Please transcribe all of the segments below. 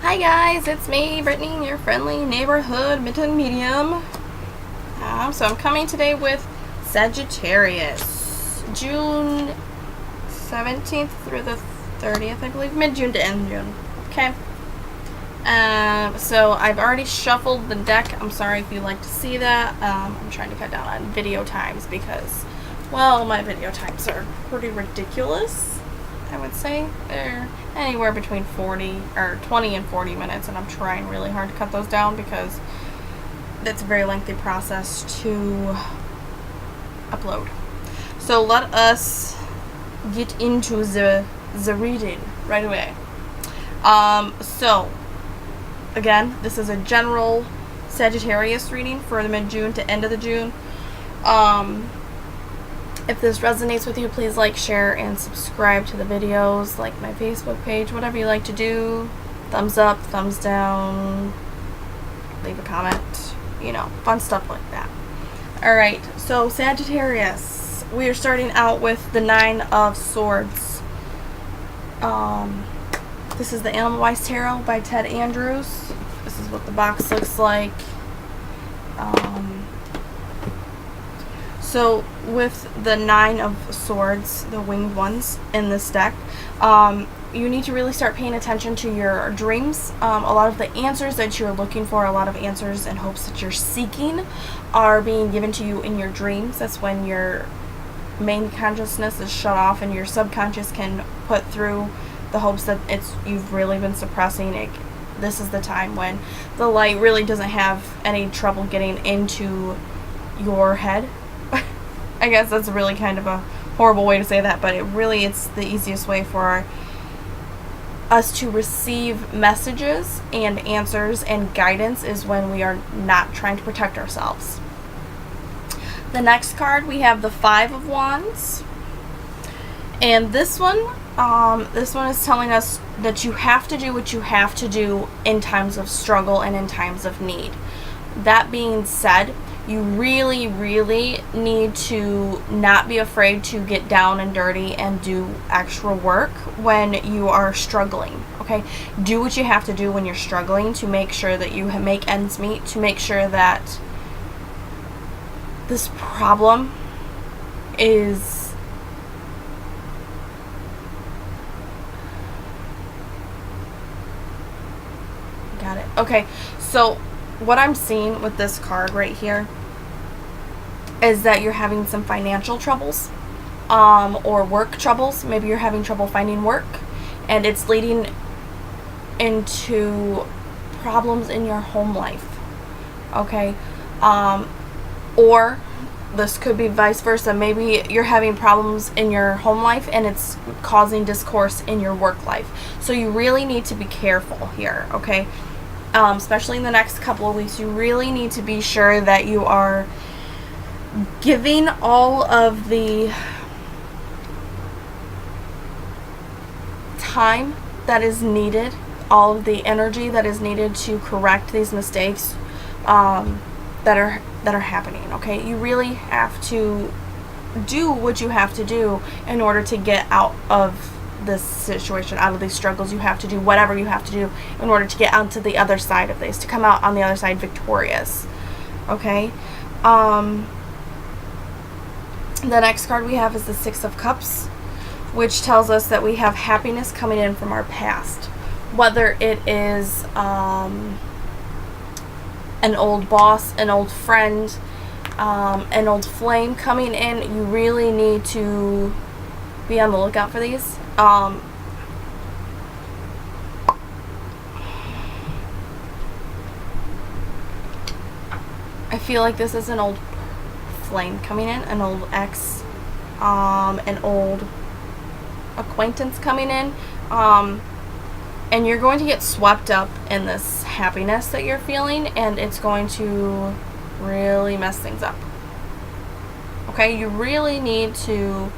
Hi guys, it's me, Brittany, your friendly neighborhood Mitten medium. So I'm coming today with Sagittarius, June 17th through the 30th, I believe, mid-June to end June. Okay. So I've already shuffled the deck. I'm sorry if you like to see that. I'm trying to cut down on video times because, well, my video times are pretty ridiculous. I would say they're anywhere between 20 and 40 minutes, and I'm trying really hard to cut those down because that's a very lengthy process to upload. So let us get into the reading right away. So again, this is a general Sagittarius reading for the mid-June to end of the June. If this resonates with you, please like, share, and subscribe to the videos, like my Facebook page, whatever you like to do. Thumbs up, thumbs down, leave a comment, you know, fun stuff like that. Alright, so Sagittarius, we are starting out with the 9 of Swords. This is the Animal Wise Tarot by Ted Andrews. This is what the box looks like. So with the 9 of Swords, the winged ones in this deck, you need to really start paying attention to your dreams. A lot of the answers that you're looking for, a lot of answers and hopes that you're seeking are being given to you in your dreams. That's when your main consciousness is shut off and your subconscious can put through the hopes that you've really been suppressing it. This is the time when the light really doesn't have any trouble getting into your head. I guess that's really kind of a horrible way to say that, but it's the easiest way for us to receive messages and answers and guidance is when we are not trying to protect ourselves. The next card, we have the 5 of Wands. And this one is telling us that you have to do what you have to do in times of struggle and in times of need. That being said, you really, really need to not be afraid to get down and dirty and do extra work when you are struggling, okay? Do what you have to do when you're struggling to make sure that you make ends meet, to make sure that this problem is got it. Okay, so what I'm seeing with this card right here is that you're having some financial troubles or work troubles. Maybe you're having trouble finding work and it's leading into problems in your home life, okay? Or this could be vice versa. Maybe you're having problems in your home life and it's causing discourse in your work life. So you really need to be careful here, okay? Especially in the next couple of weeks, you really need to be sure that you are giving all of the time that is needed, all of the energy that is needed to correct these mistakes that are happening, okay? You really have to do what you have to do in order to get out of this situation, out of these struggles. You have to do whatever you have to do in order to get onto the other side of this, to come out on the other side victorious, okay? The next card we have is the 6 of Cups, which tells us that we have happiness coming in from our past. Whether it is an old boss, an old friend, an old flame coming in, you really need to be on the lookout for these. I feel like this is an old flame coming in, an old ex, an old acquaintance coming in, and you're going to get swept up in this happiness that you're feeling, and it's going to really mess things up, okay? You really need to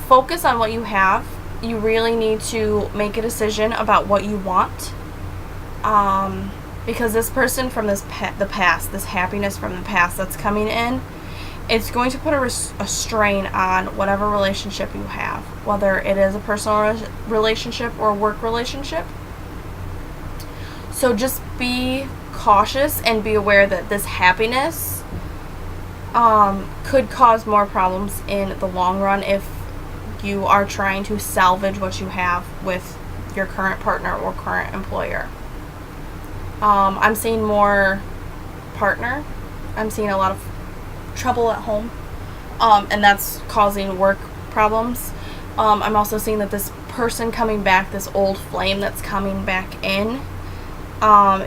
focus on what you have. You really need to make a decision about what you want, because this person from the past, this happiness from the past that's coming in, it's going to put a strain on whatever relationship you have, whether it is a personal relationship or a work relationship. So just be cautious and be aware that this happiness could cause more problems in the long run if you are trying to salvage what you have with your current partner or current employer. I'm seeing more partner. I'm seeing a lot of trouble at home, and that's causing work problems. I'm also seeing that this person coming back, this old flame that's coming back in,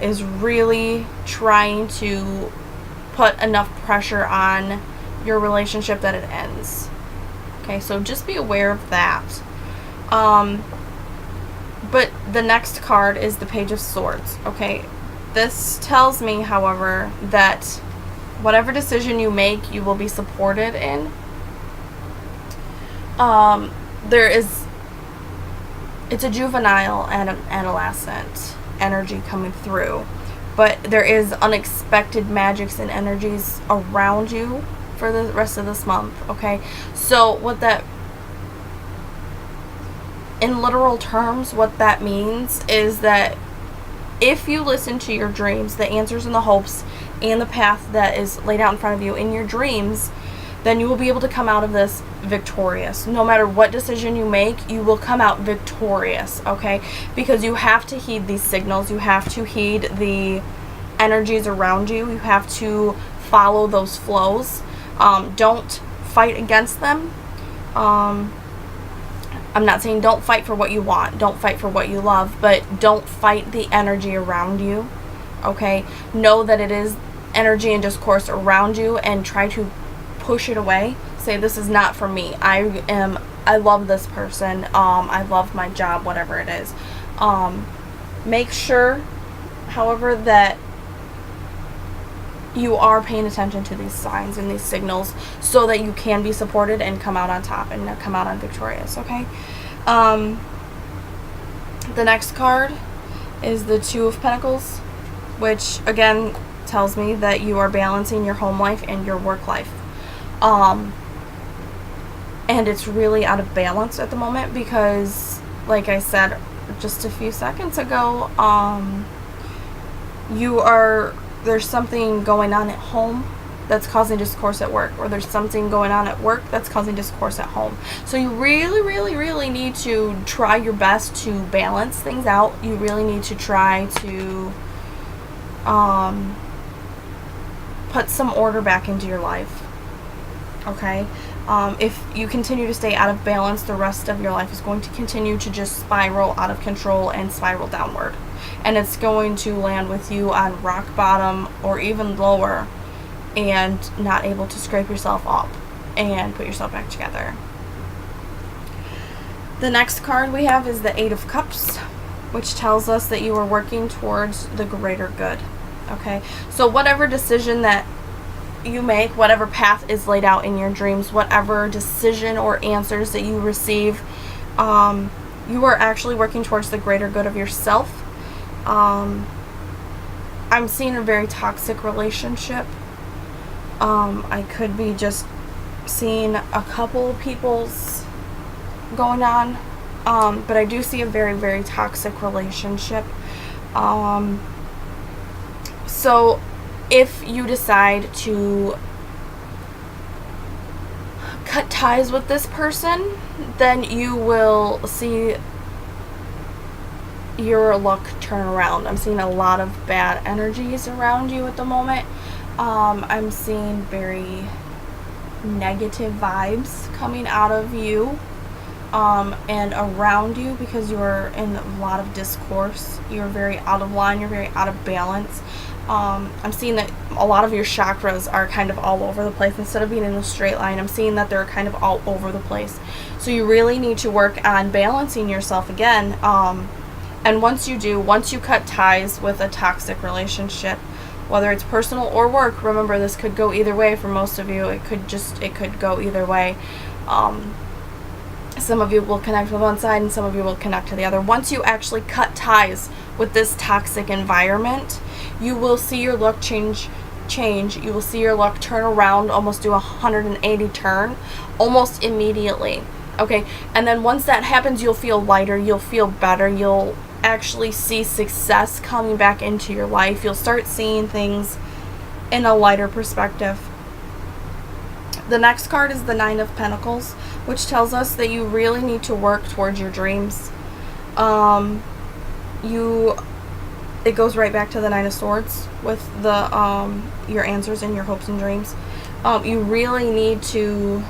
is really trying to put enough pressure on your relationship that it ends. Okay, so just be aware of that. But the next card is the Page of Swords. Okay, this tells me, however, that whatever decision you make, you will be supported in. It's a juvenile and an adolescent energy coming through, but there is unexpected magics and energies around you for the rest of this month. Okay, so what that, in literal terms, what that means is that if you listen to your dreams, the answers and the hopes and the path that is laid out in front of you in your dreams, then you will be able to come out of this victorious. No matter what decision you make, you will come out victorious, okay? Because you have to heed these signals. You have to heed the energies around you. You have to follow those flows. Don't fight against them. I'm not saying don't fight for what you want. Don't fight for what you love. But don't fight the energy around you, okay? Know that it is energy and discourse around you, and try to push it away. Say, this is not for me. I love this person. I love my job, whatever it is. Make sure, however, that you are paying attention to these signs and these signals so that you can be supported and come out on top and come out on victorious, okay? The next card is the Two of Pentacles, which again tells me that you are balancing your home life and your work life. And it's really out of balance at the moment because, like I said just a few seconds ago, there's something going on at home that's causing discourse at work, or there's something going on at work that's causing discourse at home. So you really, really, really need to try your best to balance things out. You really need to try to put some order back into your life, okay? If you continue to stay out of balance, the rest of your life is going to continue to just spiral out of control and spiral downward. And it's going to land with you on rock bottom or even lower, and not able to scrape yourself up and put yourself back together. The next card we have is the Eight of Cups, which tells us that you are working towards the greater good. Okay, so whatever decision that you make, whatever path is laid out in your dreams, whatever decision or answers that you receive, you are actually working towards the greater good of yourself. I'm seeing a very toxic relationship. I could be just seeing a couple people's going on, but I do see a very, very toxic relationship. So if you decide to cut ties with this person, then you will see your luck turn around. I'm seeing a lot of bad energies around you at the moment. I'm seeing very negative vibes coming out of you and around you, because you're in a lot of discourse. You're very out of line. You're very out of balance. I'm seeing that a lot of your chakras are kind of all over the place. Instead of being in a straight line, I'm seeing that they're kind of all over the place. So you really need to work on balancing yourself again. And once you cut ties with a toxic relationship, whether it's personal or work, remember this could go either way for most of you. It could go either way. Some of you will connect with one side and some of you will connect to the other. Once you actually cut ties with this toxic environment, you will see your luck change. You will see your luck turn around, almost do a 180 turn, almost immediately. Okay, and then once that happens, you'll feel lighter, you'll feel better, you'll actually see success coming back into your life. You'll start seeing things in a lighter perspective. The next card is the Nine of Pentacles, which tells us that you really need to work towards your dreams. It goes right back to the Nine of Swords with the your answers and your hopes and dreams. You really need to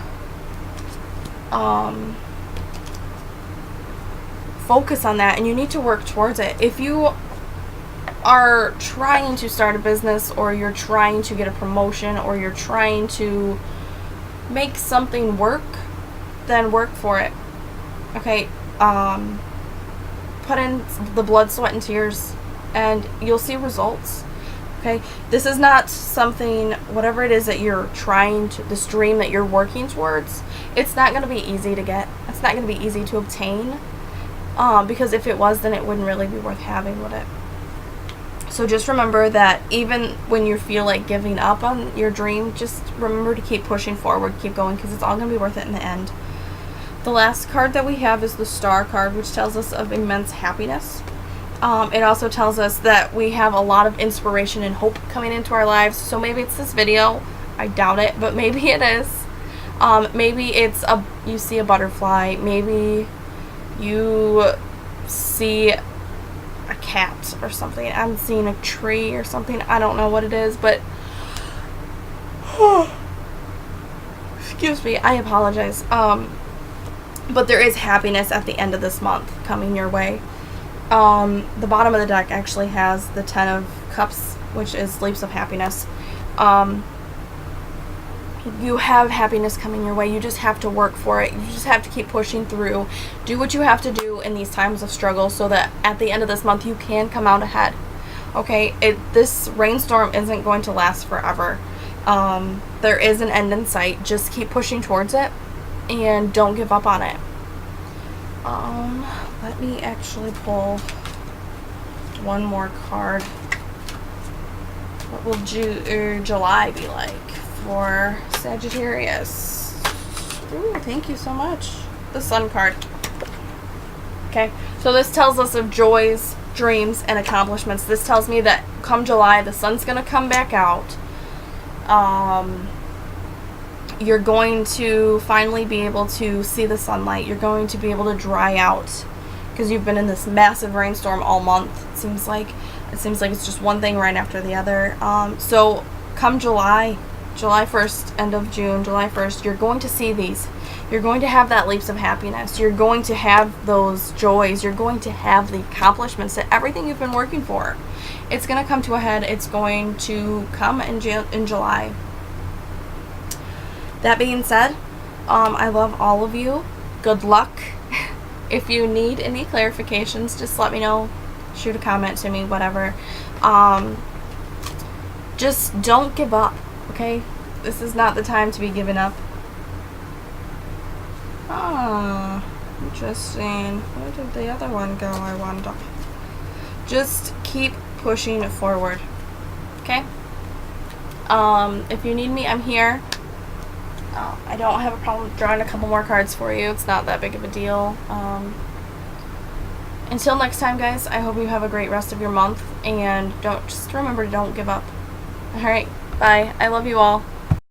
focus on that, and you need to work towards it. If you are trying to start a business, or you're trying to get a promotion, or you're trying to make something work, then work for it. Okay? Put in the blood, sweat, and tears, and you'll see results. Okay? This is not something, whatever it is that you're trying to, this dream that you're working towards, it's not going to be easy to get. It's not going to be easy to obtain. Because if it was, then it wouldn't really be worth having, would it? So just remember that even when you feel like giving up on your dream, just remember to keep pushing forward, keep going, because it's all going to be worth it in the end. The last card that we have is the Star card, which tells us of immense happiness. It also tells us that we have a lot of inspiration and hope coming into our lives. So maybe it's this video. I doubt it, but maybe it is. Maybe it's you see a butterfly. Maybe you see a cat or something. I'm seeing a tree or something. I don't know what it is, but excuse me, I apologize. But there is happiness at the end of this month coming your way. The bottom of the deck actually has the Ten of Cups, which is leaps of happiness. You have happiness coming your way. You just have to work for it. You just have to keep pushing through. Do what you have to do in these times of struggle so that at the end of this month you can come out ahead. Okay? This rainstorm isn't going to last forever. There is an end in sight. Just keep pushing towards it and don't give up on it. Let me actually pull one more card. What will July be like for Sagittarius? Ooh, thank you so much. The Sun card. Okay, so this tells us of joys, dreams, and accomplishments. This tells me that come July, the sun's going to come back out. You're going to finally be able to see the sunlight. You're going to be able to dry out because you've been in this massive rainstorm all month, it seems like. It seems like it's just one thing right after the other. So come July 1st, end of June, July 1st, you're going to see these. You're going to have that leaps of happiness. You're going to have those joys. You're going to have the accomplishments that everything you've been working for. It's going to come to a head. It's going to come in July. That being said, I love all of you. Good luck. If you need any clarifications, just let me know. Shoot a comment to me, whatever. Just don't give up, okay? This is not the time to be giving up. Ah, interesting. Where did the other one go, I wonder? Just keep pushing forward, okay? If you need me, I'm here. I don't have a problem drawing a couple more cards for you. It's not that big of a deal. Until next time, guys, I hope you have a great rest of your month, and just remember, don't give up. Alright, bye. I love you all.